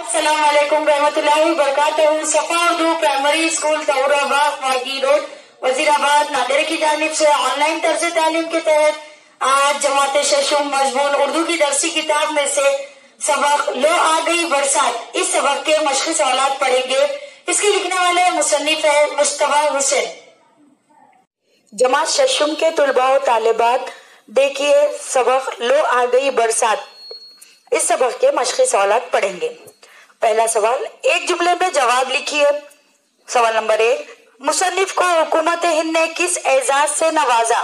अस्सलाम वालेकुम रहमतुल्लाहि वबरकातुहू। सफा उर्दू प्राइमरी स्कूल तौराबाद मागी रोड वजीराबाद नादिर की जानिब से ऑनलाइन तर्ज तालीम के तहत आज जमात शशुम मजमून उर्दू की दरसी किताब में से सबक लो आ गई बरसात, इस सबक के मशक़ी सवालात पढ़ेंगे। इसके लिखने वाले मुसन्निफ है मुस्तफा हुसैन। जमात शशुम के तुलबा और तालिबात, देखिए सबक लो आ गई बरसात, इस सबक के मशक़ी सवालात पढ़ेंगे। पहला सवाल, एक जुमले में जवाब लिखिए। सवाल नंबर 1, मुसन्निफ को हुकूमत हिंद ने किस एजाज से नवाजा?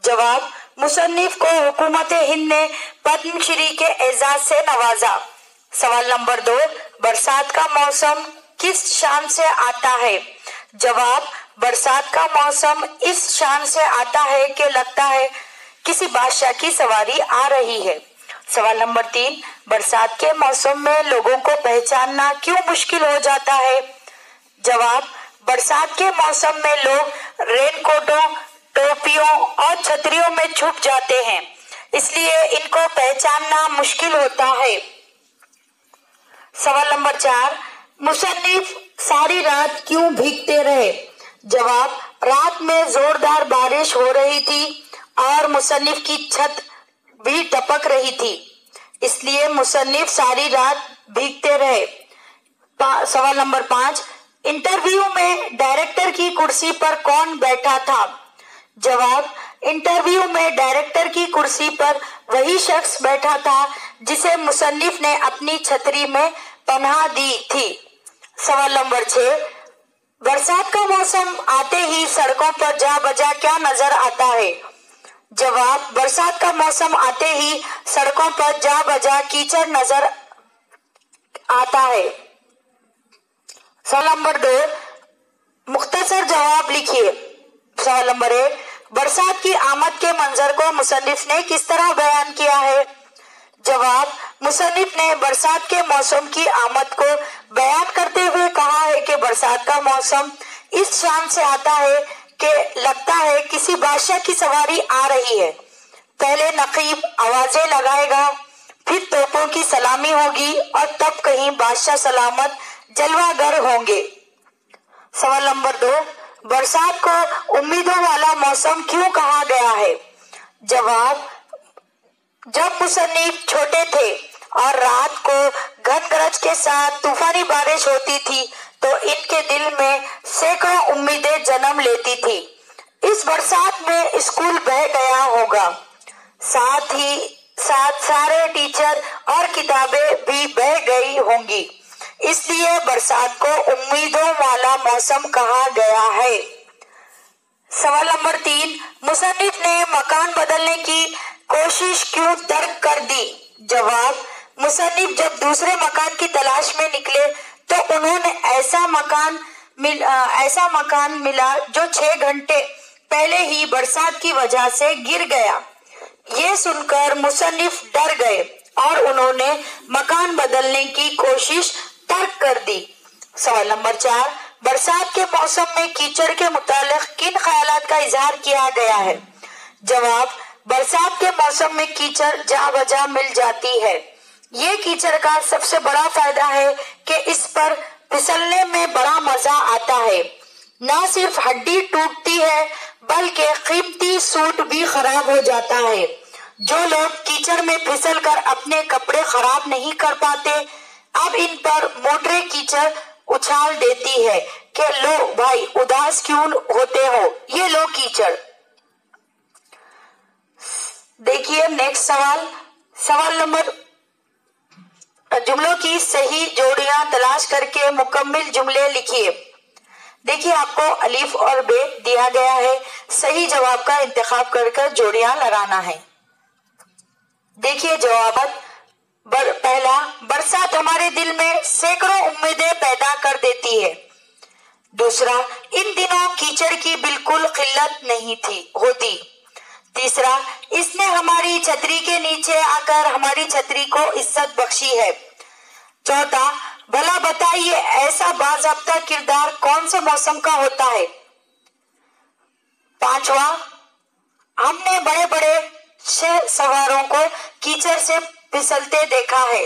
जवाब, मुसन्निफ को हुकूमत हिंद ने पद्मश्री के एजाज से नवाजा। सवाल नंबर 2, बरसात का मौसम किस शान से आता है? जवाब, बरसात का मौसम इस शान से आता है कि लगता है किसी बादशाह की सवारी आ रही है। सवाल नंबर 3, बरसात के मौसम में लोगों को पहचानना क्यों मुश्किल हो जाता है? जवाब, बरसात के मौसम में लोग रेनकोटों, टोपियों और छतरियों में छुप जाते हैं, इसलिए इनको पहचानना मुश्किल होता है। सवाल नंबर 4, मुसन्निफ सारी रात क्यों भीगते रहे? जवाब, रात में जोरदार बारिश हो रही थी और मुसन्निफ की छत भी टपक रही थी, इसलिए मुसन्निफ सारी रात भीगते रहे। सवाल नंबर 5, इंटरव्यू में डायरेक्टर की कुर्सी पर कौन बैठा था? जवाब, इंटरव्यू में डायरेक्टर की कुर्सी पर वही शख्स बैठा था जिसे मुसन्निफ ने अपनी छतरी में पनाह दी थी। सवाल नंबर 6, बरसात का मौसम आते ही सड़कों पर जा बजा क्या नजर आता है? जवाब, बरसात का मौसम आते ही सड़कों पर जा बजा कीचड़ नजर आता है। सवाल नंबर 2, मुख्तसर जवाब लिखिए। सवाल नंबर 1, बरसात की आमद के मंजर को मुसन्निफ ने किस तरह बयान किया है? जवाब, मुसन्निफ ने बरसात के मौसम की आमद को बयान करते हुए कहा है कि बरसात का मौसम इस शान से आता है कि लगता है किसी बादशाह की सवारी आ रही है। पहले नकीब आवाजें लगाएगा, फिर तोपों की सलामी होगी और तब कहीं बादशाह सलामत जलवागर होंगे। सवाल नंबर 2, बरसात को उम्मीदों वाला मौसम क्यों कहा गया है? जवाब, जब मुसन्निफ छोटे थे और रात को घन गरज के साथ तूफानी बारिश होती थी तो इनके दिल में सैकड़ों उम्मीदें जन्म लेती थी। इस बरसात में स्कूल बह गया होगा, साथ ही साथ सारे टीचर और किताबें भी बह गई होंगी, इसलिए बरसात को उम्मीदों वाला मौसम कहा गया है। सवाल नंबर 3, मुसन्निफ ने मकान बदलने की कोशिश क्यों तर्क कर दी? जवाब, मुसन्निफ जब दूसरे मकान की तलाश में निकले तो उन्होंने ऐसा मकान मिला जो 6 घंटे पहले ही बरसात की वजह से गिर गया। ये सुनकर मुसन्निफ डर गए और उन्होंने मकान बदलने की कोशिश तर्क कर दी। सवाल नंबर 4, बरसात के मौसम में कीचड़ के मुतालिक किन ख्यालात का इजहार किया गया है? जवाब, बरसात के मौसम में कीचड़ जा बजा मिल जाती है। ये कीचड़ का सबसे बड़ा फायदा है कि इस पर फिसलने में बड़ा मजा आता है। न सिर्फ हड्डी टूटती है बल्कि कीमती सूट भी खराब हो जाता है। जो लोग कीचड़ में फिसल कर अपने कपड़े खराब नहीं कर पाते, अब इन पर मोटरे कीचड़ उछाल देती है कि लो भाई उदास क्यों होते हो, ये लो कीचड़। देखिए नेक्स्ट सवाल। सवाल नंबर, जुमलों की सही जोड़ियां तलाश करके मुकम्मिल जुमले लिखिए। देखिए आपको अलीफ और बे दिया गया है, सही जवाब का इंतखाब कर जोड़ियां लगाना है। देखिए जवाबात। पहला, बरसात हमारे दिल में सैकड़ों उम्मीदें पैदा कर देती है। दूसरा, इन दिनों कीचड़ की बिल्कुल किल्लत नहीं होती। तीसरा, इसने हमारी छतरी के नीचे आकर हमारी छतरी को इज्जत बख्शी है। चौथा, भला बताइए ऐसा बाज़ाब्ता किरदार कौन से मौसम का होता है? पांचवा, हमने बड़े बड़े सवारों को कीचड़ से फिसलते देखा है।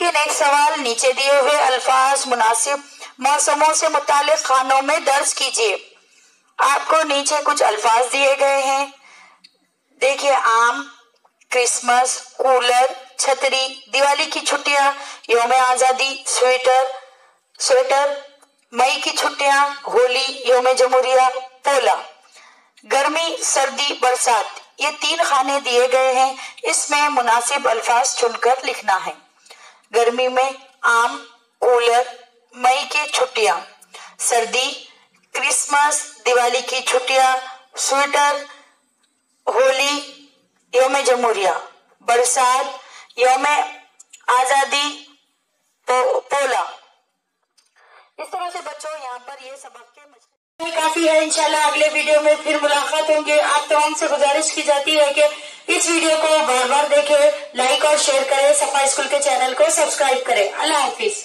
लेकिन एक सवाल, नीचे दिए हुए अल्फाज मुनासिब मौसमों से मुतालिक खानों में दर्ज कीजिए। आपको नीचे कुछ अल्फाज दिए गए हैं, देखिए आम, क्रिसमस, कूलर, छतरी, दिवाली की छुट्टियां, यौम आजादी, स्वेटर, मई की छुट्टियां, होली, यौम जमहूरिया, पोला। गर्मी, सर्दी, बरसात, ये 3 खाने दिए गए हैं, इसमें मुनासिब अल्फाज चुनकर लिखना है। गर्मी में आम, कूलर, मई की छुट्टियां, सर्दी, क्रिसमस, दिवाली की छुट्टियां, स्वेटर, होली, यौम जमहूरिया, बरसात, यौम आजादी, पोला। इस तरह से बच्चों यहाँ पर ये सबक के काफी है। इंशाल्लाह अगले वीडियो में फिर मुलाकात होंगे। आप तमाम से गुजारिश की जाती है कि इस वीडियो को बार बार देखें, लाइक और शेयर करें, सफा स्कूल के चैनल को सब्सक्राइब करें। अल्लाह हाफिज।